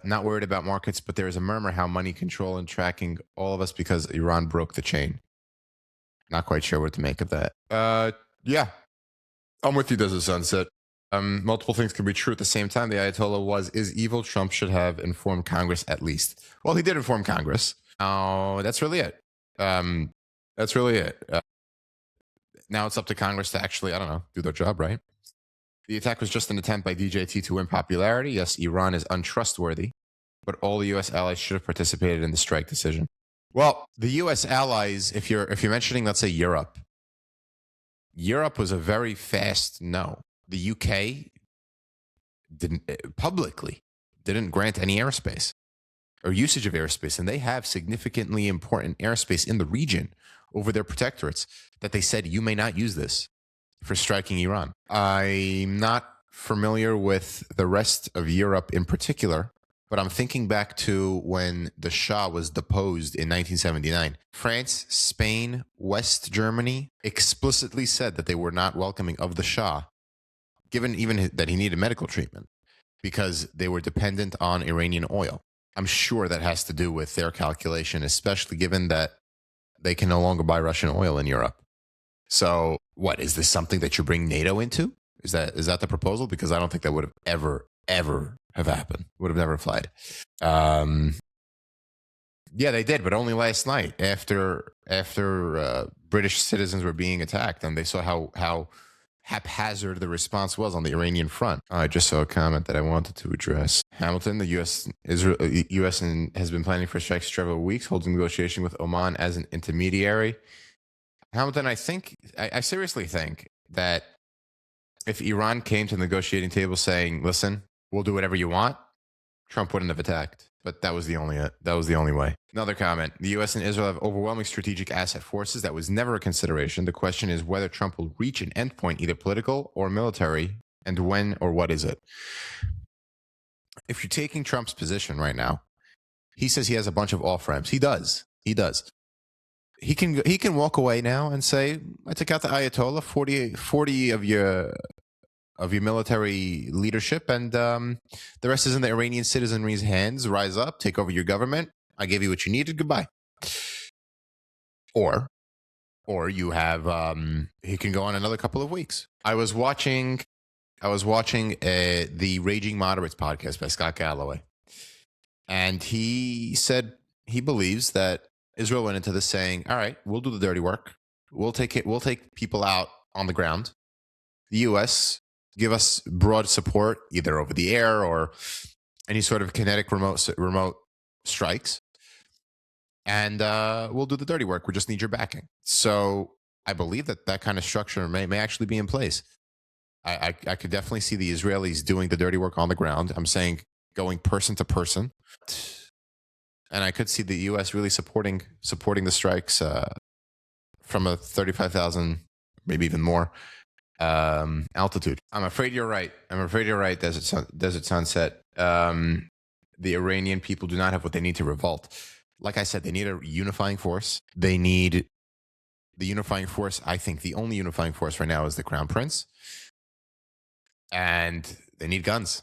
Not worried about markets, but there is a murmur how money control and tracking all of us because Iran broke the chain. Not quite sure what to make of that. Yeah, I'm with you, Desert Sunset. Multiple things can be true at the same time. The Ayatollah is evil. Trump should have informed Congress at least. Well, he did inform Congress. Oh, that's really it. That's really it. Now it's up to Congress to actually, I don't know, do their job, right? The attack was just an attempt by DJT to win popularity. Yes, Iran is untrustworthy, but all the U.S. allies should have participated in the strike decision. Well, the U.S. allies, if you're mentioning, let's say Europe was a very fast no. The UK didn't publicly didn't grant any airspace or usage of airspace, and they have significantly important airspace in the region over their protectorates that they said you may not use this for striking Iran. I'm not familiar with the rest of Europe in particular, but I'm thinking back to when the Shah was deposed in 1979. France, Spain, West Germany explicitly said that they were not welcoming of the Shah, given even that he needed medical treatment, because they were dependent on Iranian oil. I'm sure that has to do with their calculation, especially given that they can no longer buy Russian oil in Europe. So what, is this something that you bring NATO into? Is that the proposal? Because I don't think that would have ever have happened. Would have never applied. Yeah, they did, but only last night after British citizens were being attacked, and they saw how haphazard the response was on the Iranian front. I just saw a comment that I wanted to address. Hamilton, the U.S. has been planning for strikes for several weeks, holding negotiation with Oman as an intermediary. Hamilton, I seriously think that if Iran came to the negotiating table saying, "Listen, we'll do whatever you want," Trump wouldn't have attacked. But that was the only way. Another comment: the U.S. and Israel have overwhelming strategic asset forces. That was never a consideration. The question is whether Trump will reach an endpoint, either political or military, and when or what is it? If you're taking Trump's position right now, he says he has a bunch of off-ramps. He does. He can walk away now and say, "I took out the Ayatollah, 40 of your military leadership, and the rest is in the Iranian citizenry's hands. Rise up, take over your government. I gave you what you needed. Goodbye." Or you have he can go on another couple of weeks. I was watching the Raging Moderates podcast by Scott Galloway, and he said he believes that Israel went into this saying, "All right, we'll do the dirty work. We'll take people out on the ground. The U.S. give us broad support, either over the air or any sort of kinetic remote strikes, and we'll do the dirty work. We just need your backing." So I believe that kind of structure may actually be in place. I could definitely see the Israelis doing the dirty work on the ground. I'm saying going person to person, and I could see the U.S. really supporting the strikes from a 35,000, maybe even more altitude. I'm afraid you're right. Desert Sunset. The Iranian people do not have what they need to revolt. Like I said, they need a unifying force. They need the unifying force. I think the only unifying force right now is the Crown Prince. And they need guns.